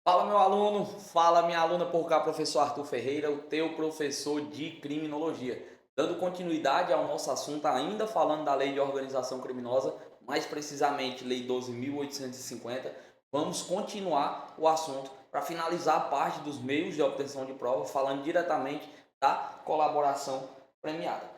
Fala meu aluno, fala minha aluna por cá, professor Arthur Ferreira, o teu professor de criminologia. Dando continuidade ao nosso assunto, ainda falando da lei de organização criminosa, mais precisamente lei 12.850, vamos continuar o assunto para finalizar a parte dos meios de obtenção de prova, falando diretamente da colaboração premiada.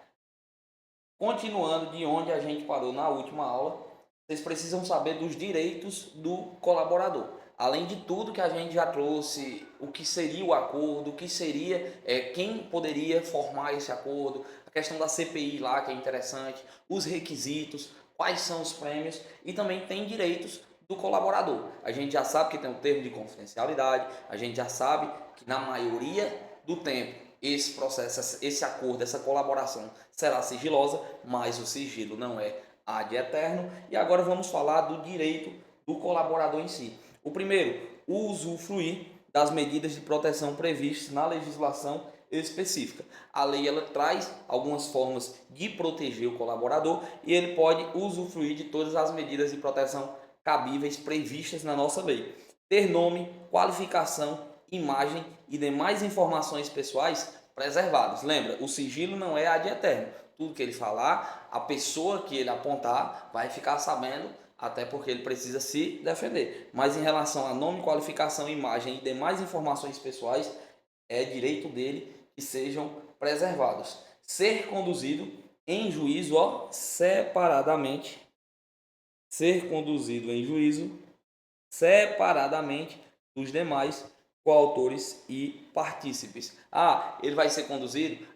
Continuando de onde a gente parou na última aula, vocês precisam saber dos direitos do colaborador. Além de tudo que a gente já trouxe, o que seria o acordo, o que seria, quem poderia formar esse acordo, a questão da CPI lá, que é interessante, os requisitos, quais são os prêmios e também tem direitos do colaborador. A gente já sabe que tem um termo de confidencialidade, a gente já sabe que na maioria do tempo esse processo, esse acordo, essa colaboração será sigilosa, mas o sigilo não é ad eterno. E agora vamos falar do direito do colaborador em si. O primeiro, usufruir das medidas de proteção previstas na legislação específica. A lei ela traz algumas formas de proteger o colaborador e ele pode usufruir de todas as medidas de proteção cabíveis previstas na nossa lei. Ter nome, qualificação, imagem e demais informações pessoais preservadas. Lembra, o sigilo não é ad eterno. Tudo que ele falar, a pessoa que ele apontar vai ficar sabendo, até porque ele precisa se defender. Mas em relação a nome, qualificação, imagem e demais informações pessoais, é direito dele que sejam preservados. Ser conduzido em juízo, separadamente. Ser conduzido em juízo separadamente dos demais coautores e partícipes. Ele vai ser conduzido?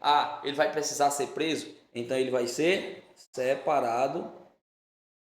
Ele vai precisar ser preso? Então ele vai ser separado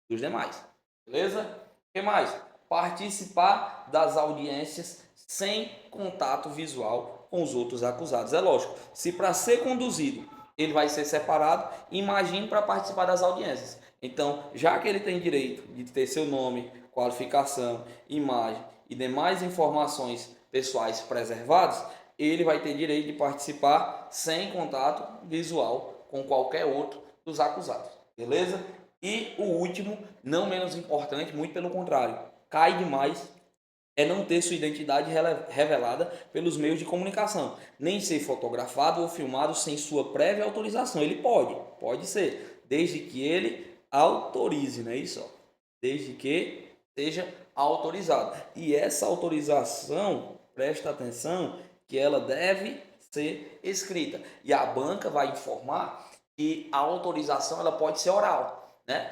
dos demais. Beleza? O que mais? Participar das audiências sem contato visual com os outros acusados. É lógico, se para ser conduzido ele vai ser separado, imagine para participar das audiências. Então, já que ele tem direito de ter seu nome, qualificação, imagem e demais informações pessoais preservadas, ele vai ter direito de participar sem contato visual com qualquer outro dos acusados. Beleza? E o último, não menos importante, muito pelo contrário, cai demais é não ter sua identidade revelada pelos meios de comunicação, nem ser fotografado ou filmado sem sua prévia autorização. Ele pode ser, desde que ele autorize, não é isso? Desde que seja autorizado. E essa autorização, presta atenção, que ela deve ser escrita. E a banca vai informar que a autorização ela pode ser oral, né?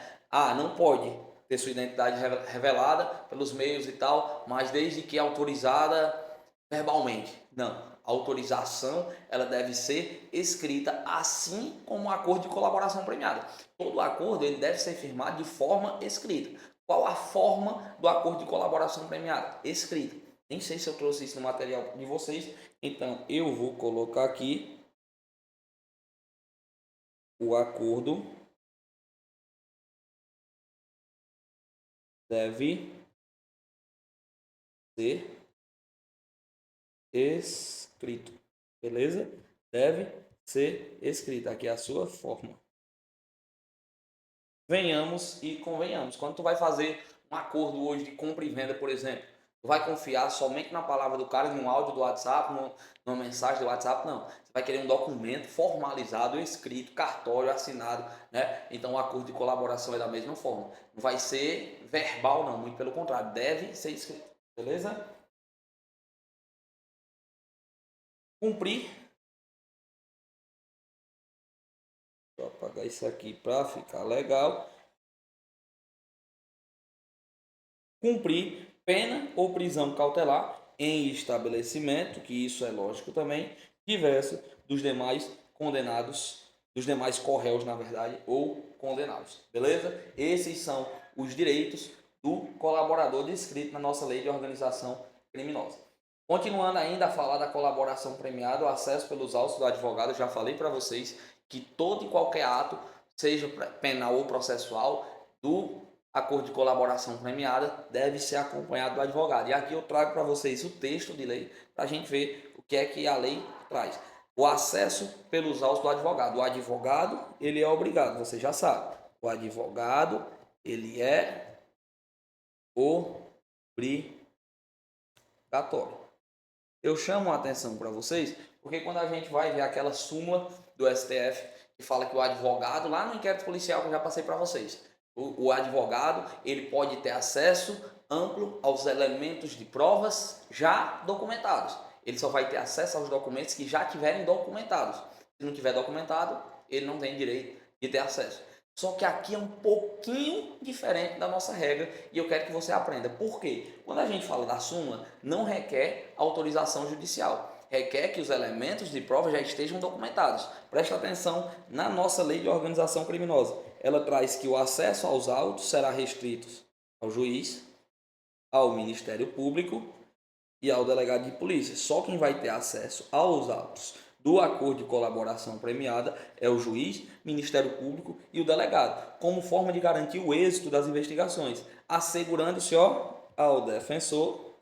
Não pode ter sua identidade revelada pelos meios e tal, mas desde que autorizada verbalmente. Não, a autorização ela deve ser escrita, assim como o acordo de colaboração premiada. Todo acordo ele deve ser firmado de forma escrita. Qual a forma do acordo de colaboração premiada? Escrita. Nem sei se eu trouxe isso no material de vocês, então eu vou colocar aqui o acordo deve ser escrito, beleza? Deve ser escrito. Aqui é a sua forma. Venhamos e convenhamos. Quando tu vai fazer um acordo hoje de compra e venda, por exemplo, tu vai confiar somente na palavra do cara, num áudio do WhatsApp, numa mensagem do WhatsApp? Não. Você vai querer um documento formalizado, escrito, cartório, assinado, né? Então o acordo de colaboração é da mesma forma. Não vai ser verbal, não. Muito pelo contrário. Deve ser escrito. Beleza? Cumprir. Vou apagar isso aqui para ficar legal. Cumprir pena ou prisão cautelar em estabelecimento, que isso é lógico também, diverso dos demais condenados, dos demais corréus, na verdade, ou condenados. Beleza? Esses são os direitos do colaborador descrito na nossa lei de organização criminosa. Continuando ainda a falar da colaboração premiada, o acesso pelos autos do advogado, eu já falei para vocês que todo e qualquer ato, seja penal ou processual, do acordo de colaboração premiada deve ser acompanhado do advogado. E aqui eu trago para vocês o texto de lei para a gente ver o que é que a lei traz. O acesso pelos autos do advogado. O advogado, ele é obrigado, você já sabe. O advogado, ele é obrigado. obrigatório. Eu chamo a atenção para vocês, porque quando a gente vai ver aquela súmula do STF, que fala que o advogado, lá no inquérito policial que eu já passei para vocês, o advogado ele pode ter acesso amplo aos elementos de provas já documentados. Ele só vai ter acesso aos documentos que já tiverem documentados. Se não tiver documentado, ele não tem direito de ter acesso. Só que aqui é um pouquinho diferente da nossa regra e eu quero que você aprenda. Por quê? Quando a gente fala da súmula, não requer autorização judicial. Requer que os elementos de prova já estejam documentados. Preste atenção na nossa lei de organização criminosa. Ela traz que o acesso aos autos será restrito ao juiz, ao Ministério Público e ao delegado de polícia. Só quem vai ter acesso aos autos do acordo de colaboração premiada é o juiz, Ministério Público e o delegado, como forma de garantir o êxito das investigações, assegurando-se ao defensor,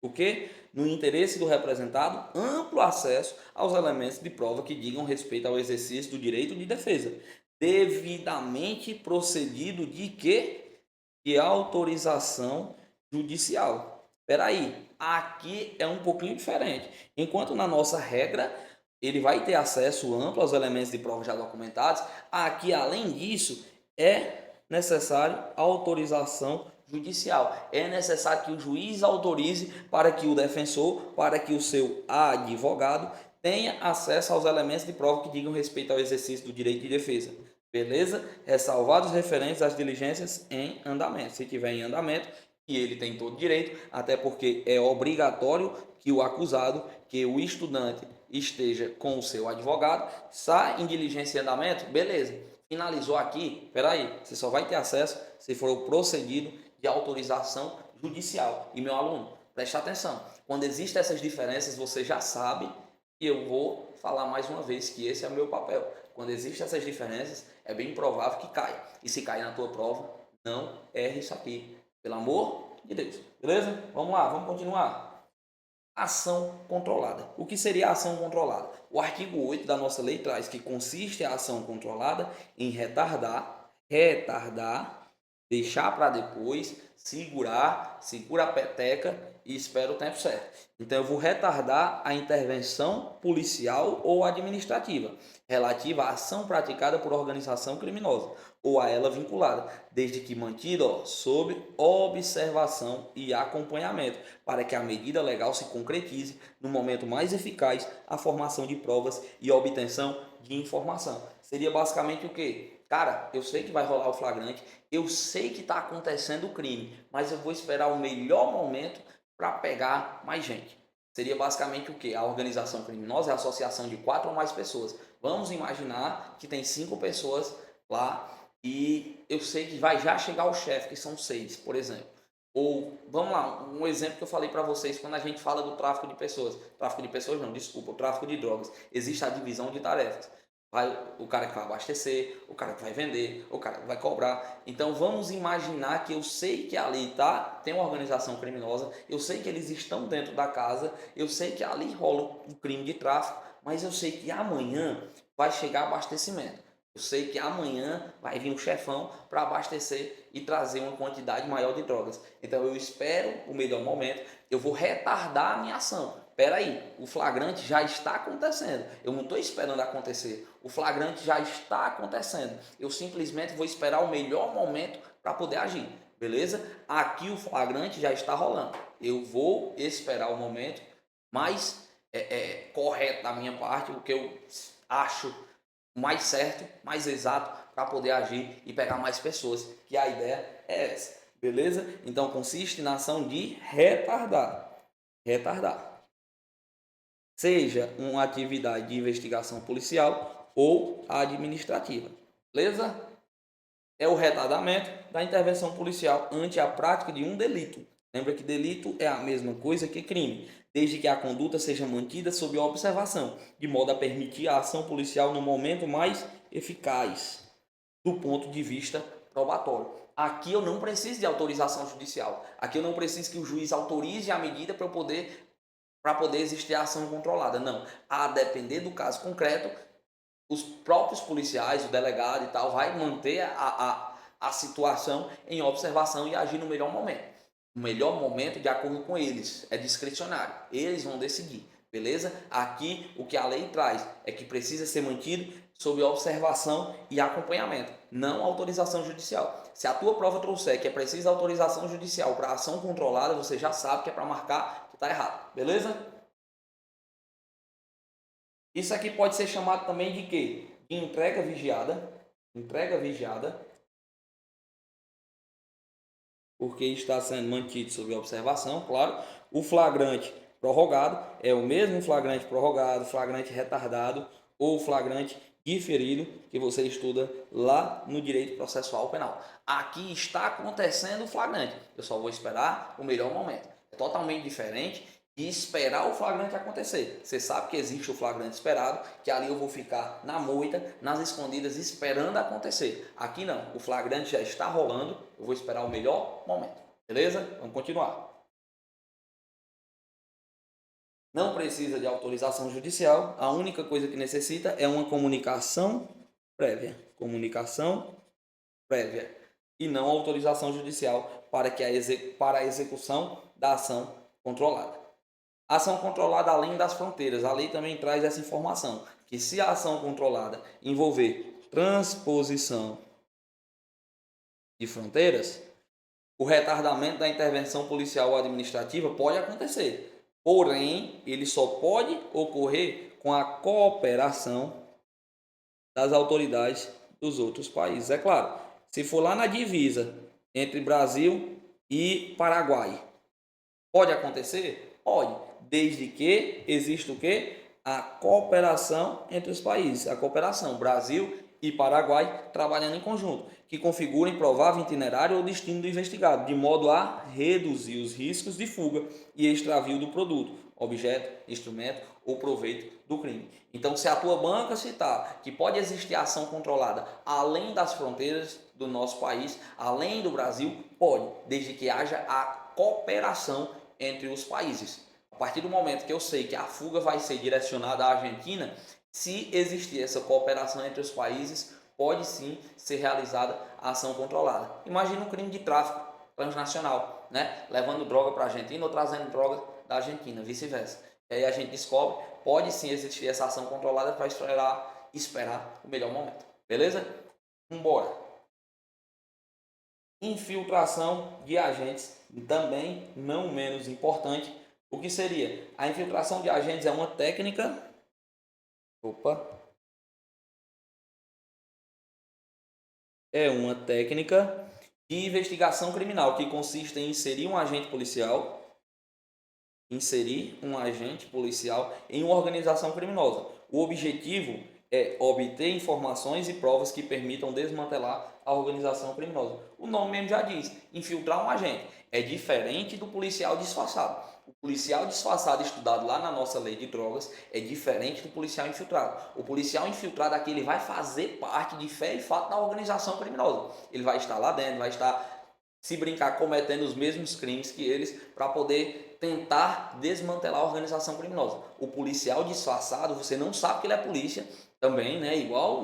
o que? No interesse do representado, amplo acesso aos elementos de prova que digam respeito ao exercício do direito de defesa, devidamente procedido de quê? De autorização judicial. Espera aí, aqui é um pouquinho diferente. Enquanto na nossa regra ele vai ter acesso amplo aos elementos de prova já documentados, aqui além disso é necessário autorização judicial. É necessário que o juiz autorize para que o defensor, para que o seu advogado tenha acesso aos elementos de prova que digam respeito ao exercício do direito de defesa. Beleza? Ressalvados referentes às diligências em andamento. Se tiver em andamento, e ele tem todo direito, até porque é obrigatório que o acusado, que o estudante esteja com o seu advogado, está em diligência em andamento, beleza. Finalizou aqui, peraí, você só vai ter acesso se for o procedido de autorização judicial. E meu aluno, preste atenção, quando existem essas diferenças, você já sabe, e eu vou falar mais uma vez que esse é o meu papel. Quando existem essas diferenças, é bem provável que caia. E se cair na tua prova, não erre isso aqui. Pelo amor de Deus. Beleza? Vamos lá, vamos continuar. Ação controlada. O que seria a ação controlada? O artigo 8 da nossa lei traz que consiste a ação controlada em retardar, deixar para depois, segura a peteca e espera o tempo certo. Então eu vou retardar a intervenção policial ou administrativa relativa à ação praticada por organização criminosa ou a ela vinculada, desde que mantida sob observação e acompanhamento, para que a medida legal se concretize no momento mais eficaz a formação de provas e a obtenção de informação. Seria basicamente o quê? Cara, eu sei que vai rolar o flagrante, eu sei que está acontecendo o crime, mas eu vou esperar o melhor momento para pegar mais gente. Seria basicamente o quê? A organização criminosa é a associação de 4 ou mais pessoas. Vamos imaginar que tem 5 pessoas lá e eu sei que vai já chegar o chefe, que são 6, por exemplo. Ou, vamos lá, um exemplo que eu falei para vocês quando a gente fala do tráfico de pessoas. Tráfico de pessoas não, desculpa, o tráfico de drogas. Existe a divisão de tarefas. Vai o cara que vai abastecer, o cara que vai vender, o cara que vai cobrar. Então vamos imaginar que eu sei que ali tem uma organização criminosa, eu sei que eles estão dentro da casa, eu sei que ali rola um crime de tráfico, mas eu sei que amanhã vai chegar abastecimento. Eu sei que amanhã vai vir um chefão para abastecer e trazer uma quantidade maior de drogas. Então eu espero o melhor momento, eu vou retardar a minha ação. Espera aí, o flagrante já está acontecendo. Eu não estou esperando acontecer. O flagrante já está acontecendo. Eu simplesmente vou esperar o melhor momento para poder agir. Beleza? Aqui o flagrante já está rolando. Eu vou esperar o momento mais correto da minha parte, o que eu acho mais certo, mais exato para poder agir e pegar mais pessoas. Que a ideia é essa. Beleza? Então consiste na ação de retardar. Seja uma atividade de investigação policial ou administrativa. Beleza? É o retardamento da intervenção policial ante a prática de um delito. Lembra que delito é a mesma coisa que crime, desde que a conduta seja mantida sob observação, de modo a permitir a ação policial no momento mais eficaz, do ponto de vista probatório. Aqui eu não preciso de autorização judicial. Aqui eu não preciso que o juiz autorize a medida para poder existir a ação controlada. Não. A depender do caso concreto, os próprios policiais, o delegado e tal, vai manter a situação em observação e agir no melhor momento. O melhor momento, de acordo com eles, é discricionário. Eles vão decidir, beleza? Aqui, o que a lei traz é que precisa ser mantido sob observação e acompanhamento, não autorização judicial. Se a tua prova trouxer que é preciso autorização judicial para ação controlada, você já sabe que é para marcar que está errado, beleza? Isso aqui pode ser chamado também de quê? De entrega vigiada. Entrega vigiada, porque está sendo mantido sob observação, claro. O flagrante prorrogado é o mesmo flagrante prorrogado, flagrante retardado ou flagrante diferido que você estuda lá no direito processual penal. Aqui está acontecendo o flagrante, eu só vou esperar o melhor momento. É totalmente diferente de esperar o flagrante acontecer. Você sabe que existe o flagrante esperado, que ali eu vou ficar na moita, nas escondidas, esperando acontecer. Aqui não, o flagrante já está rolando, eu vou esperar o melhor momento. Beleza? Vamos continuar. Não precisa de autorização judicial, a única coisa que necessita é uma comunicação prévia. Comunicação prévia. E não autorização judicial para a execução da ação controlada. Ação controlada além das fronteiras. A lei também traz essa informação, que se a ação controlada envolver transposição de fronteiras, o retardamento da intervenção policial ou administrativa pode acontecer. Porém, ele só pode ocorrer com a cooperação das autoridades dos outros países. É claro, se for lá na divisa entre Brasil e Paraguai, pode acontecer? Pode, desde que exista o quê? A cooperação entre os países. A cooperação, Brasil e Paraguai trabalhando em conjunto, que configurem provável itinerário ou destino do investigado, de modo a reduzir os riscos de fuga e extravio do produto, objeto, instrumento ou proveito do crime. Então, se a tua banca citar que pode existir ação controlada além das fronteiras do nosso país, além do Brasil, pode, desde que haja a cooperação entre os países. A partir do momento que eu sei que a fuga vai ser direcionada à Argentina, se existir essa cooperação entre os países, pode sim ser realizada a ação controlada. Imagina um crime de tráfico transnacional, né? Levando droga para a Argentina ou trazendo droga da Argentina, vice-versa. E aí a gente descobre, pode sim existir essa ação controlada para esperar o melhor momento. Beleza? Vambora. Infiltração de agentes, também não menos importante. O que seria? A infiltração de agentes é uma técnica. É uma técnica de investigação criminal que consiste em inserir um agente policial em uma organização criminosa. O objetivo é obter informações e provas que permitam desmantelar a organização criminosa. O nome mesmo já diz, infiltrar um agente. É diferente do policial disfarçado. O policial disfarçado estudado lá na nossa lei de drogas é diferente do policial infiltrado. O policial infiltrado aqui ele vai fazer parte de fé e fato da organização criminosa. Ele vai estar lá dentro, vai estar, se brincar, cometendo os mesmos crimes que eles para poder tentar desmantelar a organização criminosa. O policial disfarçado, você não sabe que ele é polícia também, né? Igual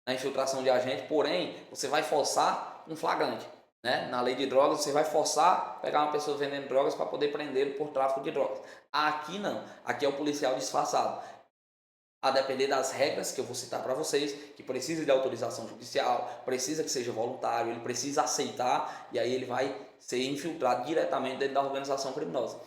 na infiltração de agente, porém, você vai forçar um flagrante. Né? Na lei de drogas, você vai forçar pegar uma pessoa vendendo drogas para poder prendê-lo por tráfico de drogas. Aqui não. Aqui é o policial disfarçado. A depender das regras que eu vou citar para vocês, que precisa de autorização judicial, precisa que seja voluntário, ele precisa aceitar e aí ele vai ser infiltrado diretamente dentro da organização criminosa.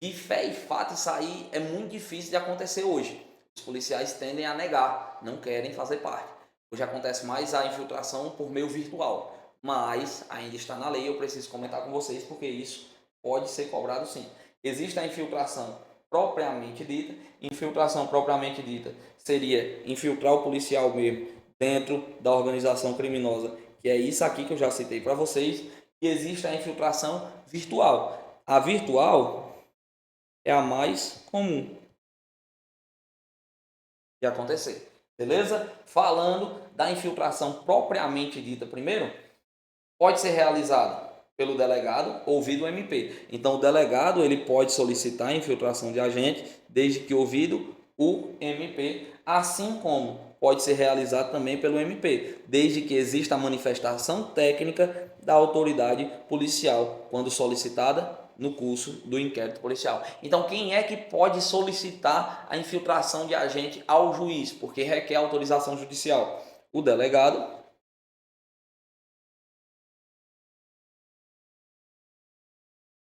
De fé e fato, isso aí é muito difícil de acontecer hoje. Os policiais tendem a negar, não querem fazer parte. Hoje acontece mais a infiltração por meio virtual. Mas ainda está na lei, eu preciso comentar com vocês porque isso pode ser cobrado sim. Existe a infiltração propriamente dita. Infiltração propriamente dita seria infiltrar o policial mesmo dentro da organização criminosa, que é isso aqui que eu já citei para vocês. E existe a infiltração virtual. A virtual é a mais comum de acontecer, beleza? Falando da infiltração propriamente dita primeiro, pode ser realizado pelo delegado, ouvido o MP. Então, o delegado ele pode solicitar a infiltração de agente, desde que ouvido o MP, assim como pode ser realizado também pelo MP, desde que exista a manifestação técnica da autoridade policial, quando solicitada no curso do inquérito policial. Então, quem é que pode solicitar a infiltração de agente ao juiz, porque requer autorização judicial? O delegado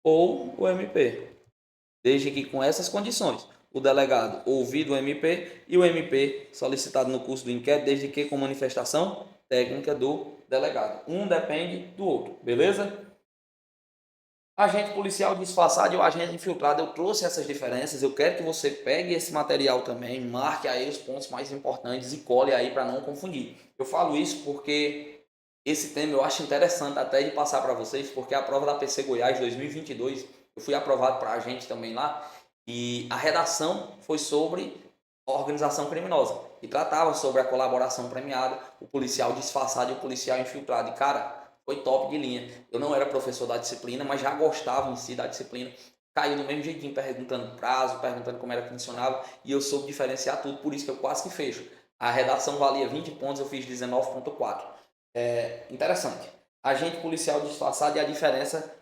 ou o MP, desde que com essas condições. O delegado ouvido o MP e o MP solicitado no curso do inquérito, desde que com manifestação técnica do delegado. Um depende do outro, beleza? Agente policial disfarçado e o agente infiltrado, eu trouxe essas diferenças. Eu quero que você pegue esse material também, marque aí os pontos mais importantes e cole aí para não confundir. Eu falo isso porque esse tema eu acho interessante até de passar para vocês, porque a prova da PC Goiás 2022, eu fui aprovado para agente também lá, e a redação foi sobre organização criminosa e tratava sobre a colaboração premiada, o policial disfarçado e o policial infiltrado. E cara, foi top de linha. Eu não era professor da disciplina, mas já gostava em si da disciplina. Caiu do mesmo jeitinho, perguntando prazo, perguntando como era que funcionava, e eu soube diferenciar tudo, por isso que eu quase que fecho. A redação valia 20 pontos, eu fiz 19,4. Interessante. Agente policial disfarçado e a diferença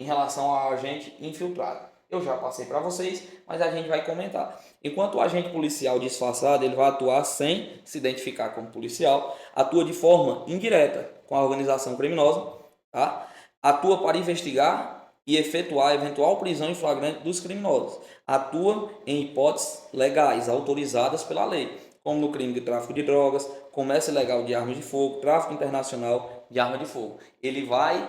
em relação ao agente infiltrado. Eu já passei para vocês, mas a gente vai comentar. Enquanto o agente policial disfarçado, ele vai atuar sem se identificar como policial, atua de forma indireta com a organização criminosa, tá? Atua para investigar e efetuar eventual prisão em flagrante dos criminosos. Atua em hipóteses legais autorizadas pela lei, como no crime de tráfico de drogas, comércio ilegal de armas de fogo, tráfico internacional de arma de fogo. Ele vai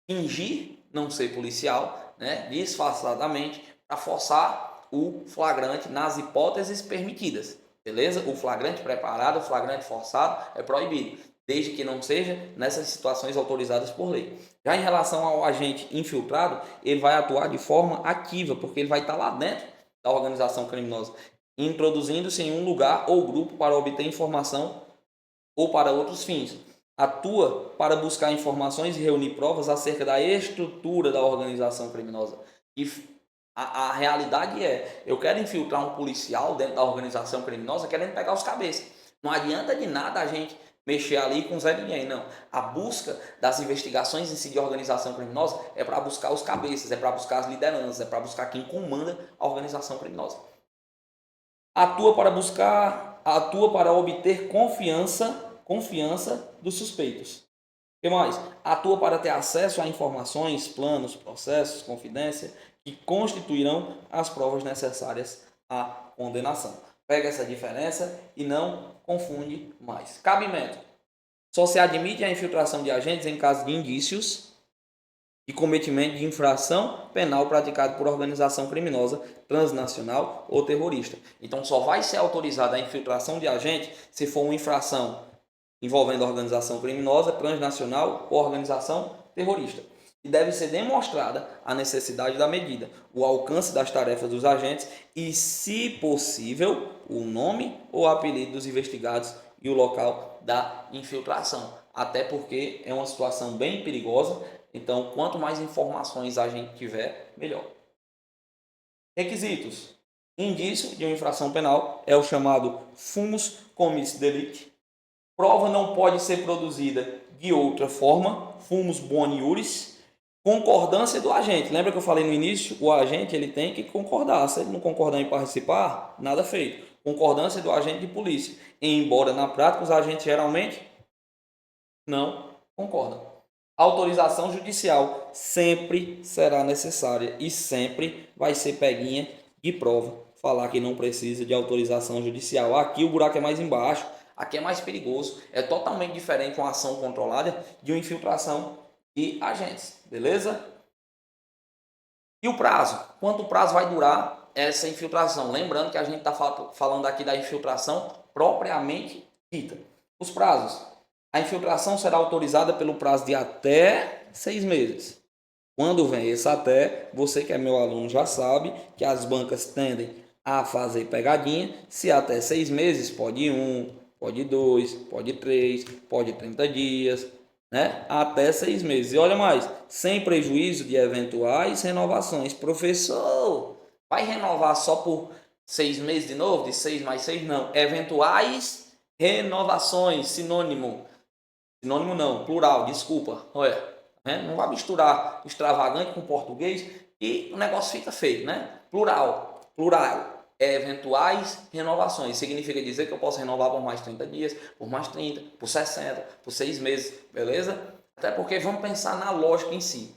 fingir não ser policial, né, disfarçadamente, para forçar o flagrante nas hipóteses permitidas, beleza? O flagrante preparado, o flagrante forçado é proibido, desde que não seja nessas situações autorizadas por lei. Já em relação ao agente infiltrado, ele vai atuar de forma ativa, porque ele vai estar lá dentro da organização criminosa, introduzindo-se em um lugar ou grupo para obter informação ou para outros fins. Atua para buscar informações e reunir provas acerca da estrutura da organização criminosa. E a realidade é, eu quero infiltrar um policial dentro da organização criminosa querendo pegar os cabeças. Não adianta de nada a gente mexer ali com Zé Ninguém, não. A busca das investigações em si de organização criminosa é para buscar os cabeças, é para buscar as lideranças, é para buscar quem comanda a organização criminosa. Atua para obter confiança dos suspeitos. O que mais? Atua para ter acesso a informações, planos, processos, confidência, que constituirão as provas necessárias à condenação. Pega essa diferença e não confunde mais. Cabimento. Só se admite a infiltração de agentes em caso de indícios de cometimento de infração penal praticado por organização criminosa, transnacional ou terrorista. Então, só vai ser autorizada a infiltração de agente se for uma infração envolvendo organização criminosa, transnacional ou organização terrorista. E deve ser demonstrada a necessidade da medida, o alcance das tarefas dos agentes e, se possível, o nome ou apelido dos investigados e o local da infiltração. Até porque é uma situação bem perigosa, então quanto mais informações a gente tiver, melhor. Requisitos. Indício de uma infração penal é o chamado fumus comis delicti. Prova não pode ser produzida de outra forma, fumus boni iuris, concordância do agente. Lembra que eu falei no início? O agente ele tem que concordar. Se ele não concordar em participar, nada feito. Concordância do agente de polícia. Embora na prática os agentes geralmente não concordam. Autorização judicial sempre será necessária e sempre vai ser peguinha de prova falar que não precisa de autorização judicial. Aqui o buraco é mais embaixo. Aqui é mais perigoso, é totalmente diferente uma ação controlada de uma infiltração de agentes, beleza? E o prazo? Quanto prazo vai durar essa infiltração? Lembrando que a gente está falando aqui da infiltração propriamente dita. Os prazos. A infiltração será autorizada pelo prazo de até 6 meses. Quando vem esse até, você que é meu aluno já sabe que as bancas tendem a fazer pegadinha. Se até 6 meses, pode 1, pode 2, pode 3, pode 30 dias, né? Até 6 meses. E olha mais, sem prejuízo de eventuais renovações. Professor, vai renovar só por 6 meses de novo? De 6 mais 6? Não. Eventuais Renovações, sinônimo. Sinônimo não, plural, desculpa. Olha, né? Não vai misturar extravagante com português e o negócio fica feio, né? Plural, plural. Eventuais renovações. Significa dizer que eu posso renovar por mais 30 dias, por mais 30, por 60, por 6 meses, beleza? Até porque vamos pensar na lógica em si.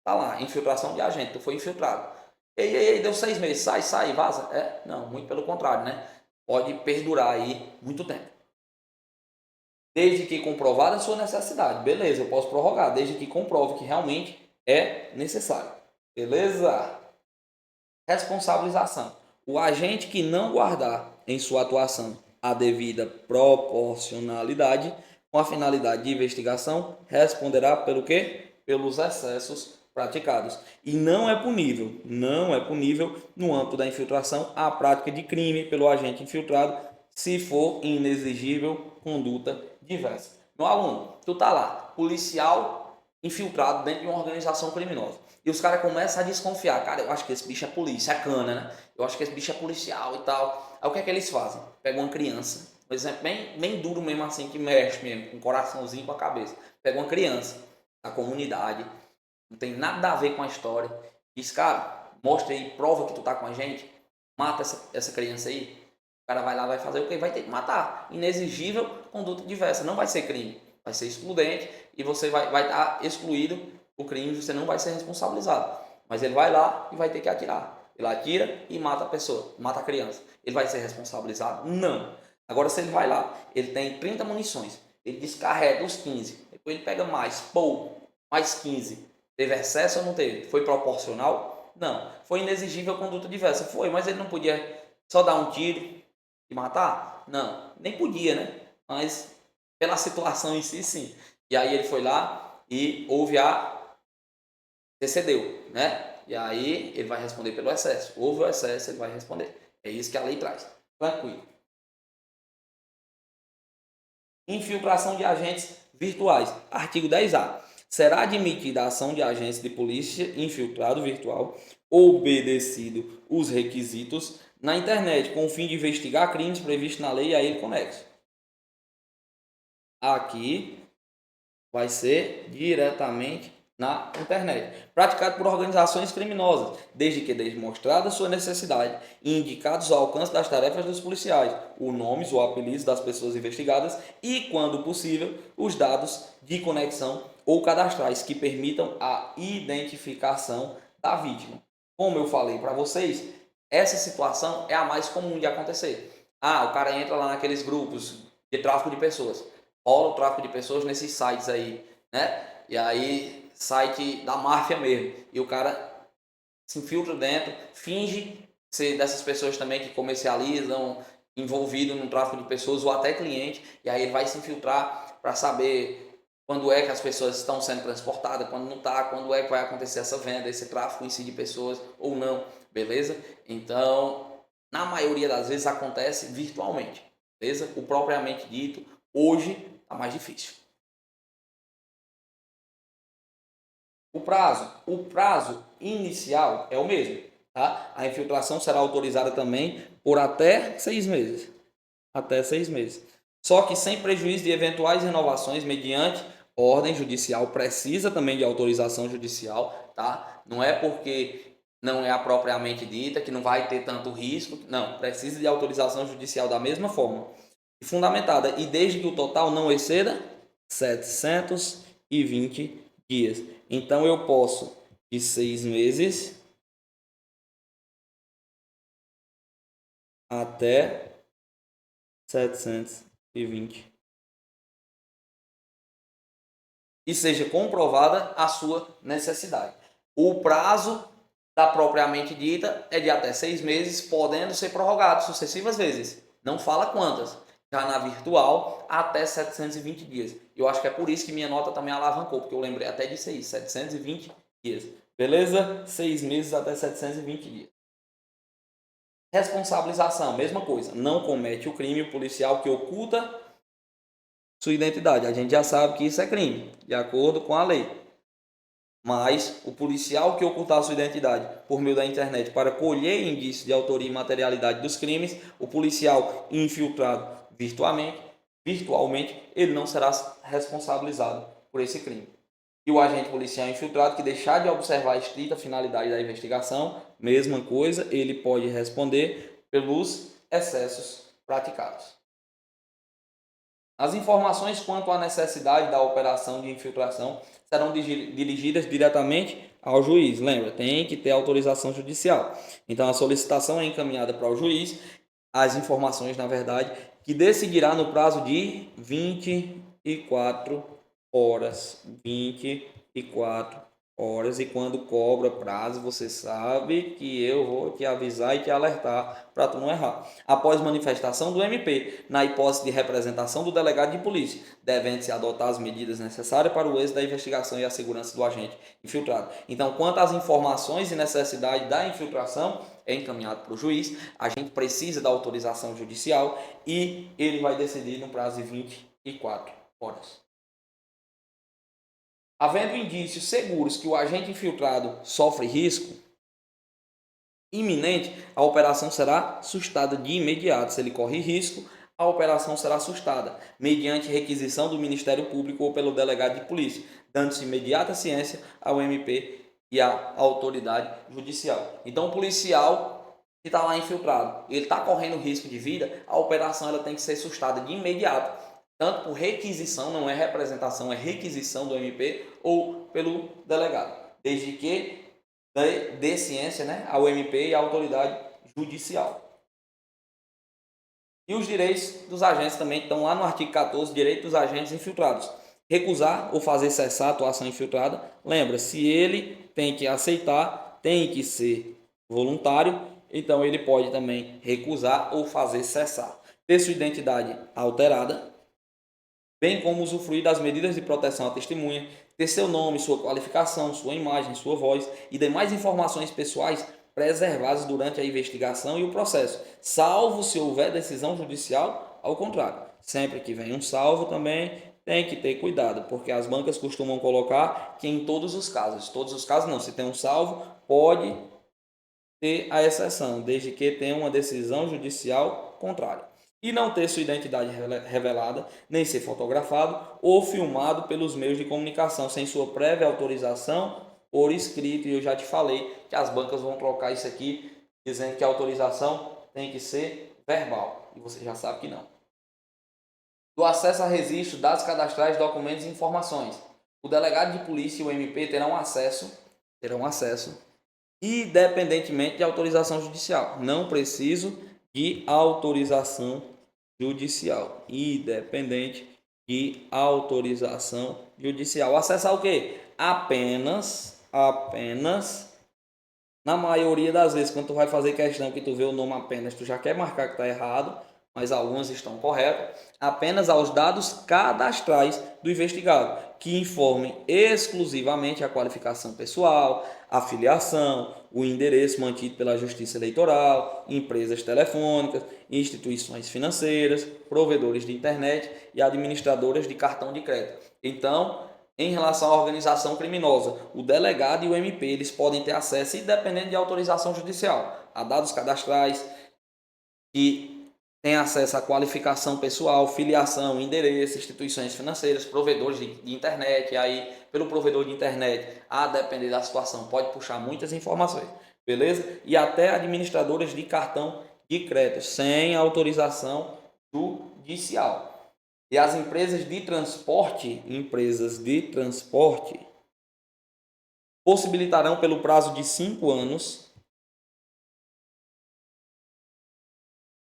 Tá lá, infiltração de agente, tu foi infiltrado. Ei, deu 6 meses, sai, vaza. Não, muito pelo contrário, né? Pode perdurar aí muito tempo. Desde que comprovada a sua necessidade. Beleza, eu posso prorrogar, desde que comprove que realmente é necessário. Beleza? Responsabilização. O agente que não guardar em sua atuação a devida proporcionalidade com a finalidade de investigação responderá pelo quê? Pelos excessos praticados. E não é punível no âmbito da infiltração a prática de crime pelo agente infiltrado se for inexigível conduta diversa. Meu aluno, tu tá lá, policial infiltrado dentro de uma organização criminosa. E os caras começam a desconfiar. Cara, eu acho que esse bicho é polícia, é cana, né? Eu acho que esse bicho é policial e tal. Aí o que é que eles fazem? Pegam uma criança, um exemplo bem duro mesmo assim, que mexe mesmo, com o coraçãozinho, com a cabeça. Pega uma criança da comunidade, não tem nada a ver com a história. Diz, cara, mostra aí, prova que tu tá com a gente. Mata essa criança aí. O cara vai lá, vai fazer o quê? Vai ter que matar. Inexigível, conduta diversa. Não vai ser crime, vai ser excludente e você vai estar excluído o crime, você não vai ser responsabilizado. Mas ele vai lá e vai ter que atirar. Ele atira e mata a pessoa, mata a criança. Ele vai ser responsabilizado? Não. Agora, se ele vai lá, ele tem 30 munições, ele descarrega os 15, depois ele pega mais, mais 15. Teve excesso ou não teve? Foi proporcional? Não. Foi inexigível conduta diversa? Foi, mas ele não podia só dar um tiro e matar? Não. Nem podia, né? Mas pela situação em si, sim. E aí ele foi lá e houve excedeu, né? E aí ele vai responder pelo excesso. Houve o excesso, ele vai responder. É isso que a lei traz. Tranquilo. Infiltração de agentes virtuais. Artigo 10A. Será admitida a ação de agentes de polícia infiltrado virtual, obedecido os requisitos, na internet, com o fim de investigar crimes previstos na lei e a ele conexo. Aqui vai ser diretamente na internet, praticado por organizações criminosas, desde que demonstrada sua necessidade e indicados o alcance das tarefas dos policiais, os nomes ou apelidos das pessoas investigadas e, quando possível, os dados de conexão ou cadastrais que permitam a identificação da vítima. Como eu falei para vocês, essa situação é a mais comum de acontecer. O cara entra lá naqueles grupos de tráfico de pessoas, rola o tráfico de pessoas nesses sites aí, né? E aí site da máfia mesmo. E o cara se infiltra dentro, finge ser dessas pessoas também que comercializam, envolvido no tráfico de pessoas ou até cliente. E aí ele vai se infiltrar para saber quando é que as pessoas estão sendo transportadas, quando não está, quando é que vai acontecer essa venda, esse tráfico em si de pessoas ou não, beleza? Então, na maioria das vezes acontece virtualmente, beleza? O propriamente dito, hoje está mais difícil. O prazo inicial é o mesmo, tá? A infiltração será autorizada também por até 6 meses. Até 6 meses. Só que sem prejuízo de eventuais renovações mediante ordem judicial, precisa também de autorização judicial, tá? Não é porque não é a propriamente dita que não vai ter tanto risco, não, precisa de autorização judicial da mesma forma. E fundamentada, e desde que o total não exceda 720 dias. Então eu posso de 6 meses até 720 e seja comprovada a sua necessidade. O prazo da propriamente dita é de até 6 meses, podendo ser prorrogado sucessivas vezes. Não fala quantas. Já na virtual, até 720 dias. Eu acho que é por isso que minha nota também alavancou, porque eu lembrei até disso aí, 720 dias. Beleza? 6 meses até 720 dias. Responsabilização, mesma coisa. Não comete o crime o policial que oculta sua identidade. A gente já sabe que isso é crime, de acordo com a lei. Mas o policial que ocultar sua identidade por meio da internet para colher indícios de autoria e materialidade dos crimes, o policial infiltrado virtualmente, virtualmente, ele não será responsabilizado por esse crime. E o agente policial infiltrado que deixar de observar a estrita finalidade da investigação, mesma coisa, ele pode responder pelos excessos praticados. As informações quanto à necessidade da operação de infiltração serão dirigidas diretamente ao juiz. Lembra, tem que ter autorização judicial. Então, a solicitação é encaminhada para o juiz, as informações, na verdade, que decidirá no prazo de 24 horas. 24 horas. E quando cobra prazo, você sabe que eu vou te avisar e te alertar para tu não errar. Após manifestação do MP, na hipótese de representação do delegado de polícia, devem-se adotar as medidas necessárias para o êxito da investigação e a segurança do agente infiltrado. Então, quanto às informações e necessidade da infiltração, é encaminhado para o juiz, a gente precisa da autorização judicial e ele vai decidir no prazo de 24 horas. Havendo indícios seguros que o agente infiltrado sofre risco iminente, a operação será sustada de imediato. Se ele corre risco, a operação será sustada, mediante requisição do Ministério Público ou pelo delegado de polícia, dando-se imediata ciência ao MP e à autoridade judicial. Então, o policial que está lá infiltrado, ele está correndo risco de vida, a operação ela tem que ser sustada de imediato, tanto por requisição, não é representação, é requisição do MP ou pelo delegado, desde que dê ciência, né, ao MP e à autoridade judicial. E os direitos dos agentes também estão lá no artigo 14, direito dos agentes infiltrados. Recusar ou fazer cessar a atuação infiltrada. Lembra, se ele tem que aceitar, tem que ser voluntário, então ele pode também recusar ou fazer cessar. Ter sua identidade alterada, bem como usufruir das medidas de proteção à testemunha, ter seu nome, sua qualificação, sua imagem, sua voz e demais informações pessoais preservadas durante a investigação e o processo, salvo se houver decisão judicial ao contrário. Sempre que vem um salvo também tem que ter cuidado, porque as bancas costumam colocar que em todos os casos não, se tem um salvo, pode ter a exceção, desde que tenha uma decisão judicial contrária. E não ter sua identidade revelada, nem ser fotografado ou filmado pelos meios de comunicação sem sua prévia autorização por escrito. E eu já te falei que as bancas vão trocar isso aqui, dizendo que a autorização tem que ser verbal. E você já sabe que não. Do acesso a registro, dados cadastrais, documentos e informações. O delegado de polícia e o MP terão acesso, independentemente de autorização judicial. Não preciso de autorização judicial, independente de autorização judicial. Acessar o quê? Apenas, na maioria das vezes, quando tu vai fazer questão que tu vê o nome apenas, tu já quer marcar que está errado, mas alguns estão corretos, apenas aos dados cadastrais do investigado, que informem exclusivamente a qualificação pessoal, a filiação, o endereço mantido pela Justiça Eleitoral, empresas telefônicas, instituições financeiras, provedores de internet e administradoras de cartão de crédito. Então, em relação à organização criminosa, o delegado e o MP eles podem ter acesso, independente de autorização judicial, a dados cadastrais que tem acesso à qualificação pessoal, filiação, endereço, instituições financeiras, provedores de internet. E aí, pelo provedor de internet, a depender da situação, pode puxar muitas informações, beleza? E até administradoras de cartão de crédito, sem autorização judicial. E as empresas de transporte possibilitarão pelo prazo de 5 anos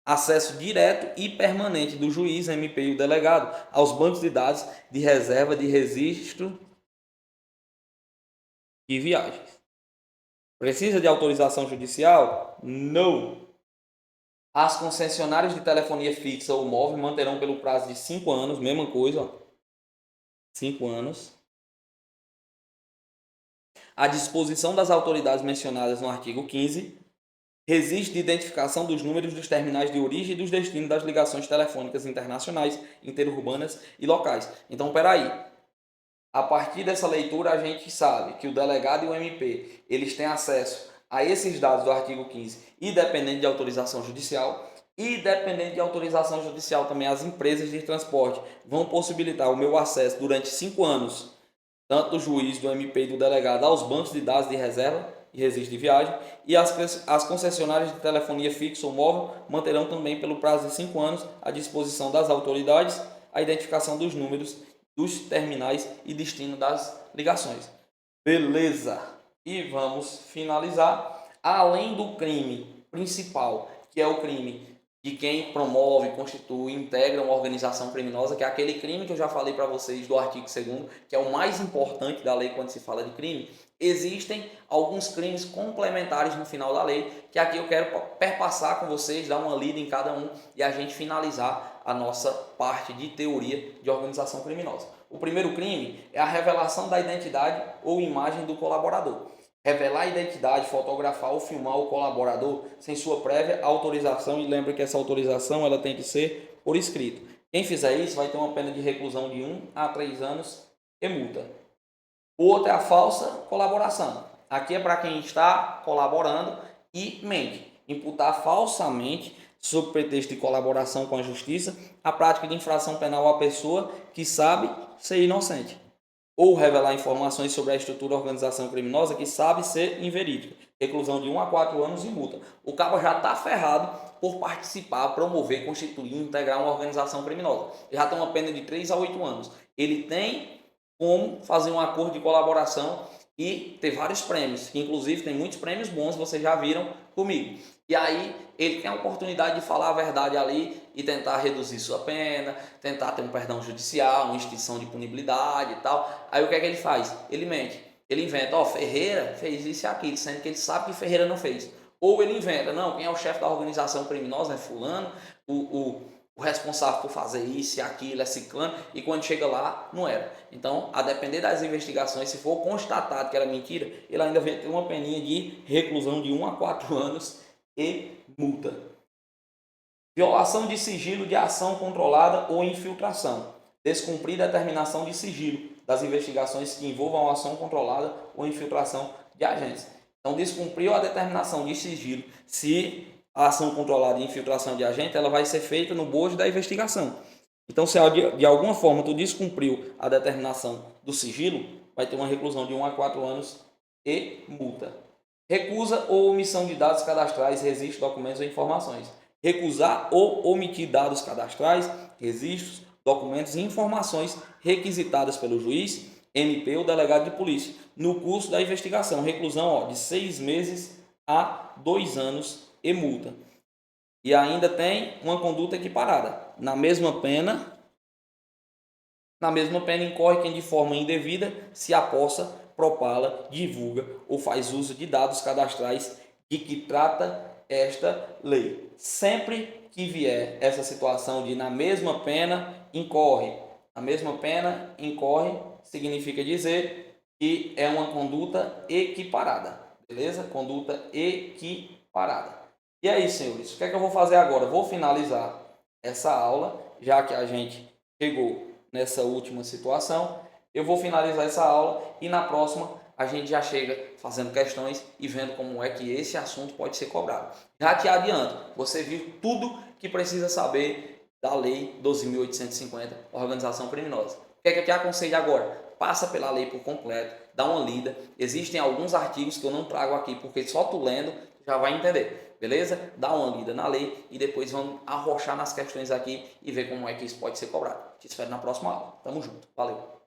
acesso direto e permanente do juiz, MP e o delegado aos bancos de dados de reserva de registro de viagens. Precisa de autorização judicial? Não. As concessionárias de telefonia fixa ou móvel manterão pelo prazo de 5 anos, mesma coisa, 5 anos, à disposição das autoridades mencionadas no artigo 15, registro de identificação dos números dos terminais de origem e dos destinos das ligações telefônicas internacionais, interurbanas e locais. Então, peraí. A partir dessa leitura, a gente sabe que o delegado e o MP, eles têm acesso a esses dados do artigo 15, independente de autorização judicial. E dependendo de autorização judicial também, as empresas de transporte vão possibilitar o meu acesso durante 5 anos, tanto do juiz, do MP e do delegado, aos bancos de dados de reserva e registro de viagem, e as concessionárias de telefonia fixa ou móvel manterão também pelo prazo de 5 anos à disposição das autoridades a identificação dos números dos terminais e destino das ligações. Beleza! E vamos finalizar. Além do crime principal, que é o crime de quem promove, constitui, integra uma organização criminosa, que é aquele crime que eu já falei para vocês do artigo 2º, que é o mais importante da lei quando se fala de crime, existem alguns crimes complementares no final da lei, que aqui eu quero perpassar com vocês, dar uma lida em cada um e a gente finalizar a nossa parte de teoria de organização criminosa. O primeiro crime é a revelação da identidade ou imagem do colaborador. Revelar a identidade, fotografar ou filmar o colaborador sem sua prévia autorização, e lembra que essa autorização ela tem que ser por escrito. Quem fizer isso vai ter uma pena de reclusão de 1 a 3 anos e multa. O outro é a falsa colaboração. Aqui é para quem está colaborando e mente. Imputar falsamente, sob pretexto de colaboração com a justiça, a prática de infração penal à pessoa que sabe ser inocente. Ou revelar informações sobre a estrutura da organização criminosa que sabe ser inverídica. Reclusão de 1 a 4 anos e multa. O cabo já está ferrado por participar, promover, constituir, integrar uma organização criminosa. Ele já tem uma pena de 3 a 8 anos. Ele tem como fazer um acordo de colaboração e ter vários prêmios, que inclusive tem muitos prêmios bons, vocês já viram comigo. E aí ele tem a oportunidade de falar a verdade ali e tentar reduzir sua pena, tentar ter um perdão judicial, uma extinção de punibilidade e tal. Aí o que é que ele faz? Ele mente. Ele inventa, Ferreira fez isso e aquilo, sendo que ele sabe que Ferreira não fez. Ou ele inventa, não, quem é o chefe da organização criminosa é fulano, o responsável por fazer isso e aquilo é ciclano, e quando chega lá, não era. Então, a depender das investigações, se for constatado que era mentira, ele ainda vai ter uma peninha de reclusão de 1 a 4 anos e multa. Violação de sigilo de ação controlada ou infiltração. Descumprir determinação de sigilo das investigações que envolvam ação controlada ou infiltração de agentes. Então, descumpriu a determinação de sigilo se a ação controlada e infiltração de agente ela vai ser feita no bojo da investigação. Então, se de alguma forma tu descumpriu a determinação do sigilo, vai ter uma reclusão de 1 a 4 anos e multa. Recusa ou omissão de dados cadastrais, registros, documentos ou informações. Recusar ou omitir dados cadastrais, registros, documentos e informações requisitadas pelo juiz, MP ou delegado de polícia no curso da investigação. Reclusão de 6 meses a 2 anos e multa. E ainda tem uma conduta equiparada. Na mesma pena incorre quem de forma indevida se apossa, propala, divulga ou faz uso de dados cadastrais de que trata esta lei. Sempre que vier essa situação de na mesma pena incorre, significa dizer que é uma conduta equiparada, beleza? Conduta equiparada. E aí, senhores, o que é que eu vou fazer agora? Vou finalizar essa aula, já que a gente chegou nessa última situação. Eu vou finalizar essa aula e na próxima a gente já chega fazendo questões e vendo como é que esse assunto pode ser cobrado. Já te adianto, você viu tudo que precisa saber da Lei 12.850, Organização Criminosa. O que é que eu te aconselho agora? Passa pela lei por completo, dá uma lida. Existem alguns artigos que eu não trago aqui, porque só tu lendo já vai entender, beleza? Dá uma lida na lei e depois vamos arrochar nas questões aqui e ver como é que isso pode ser cobrado. Te espero na próxima aula. Tamo junto. Valeu!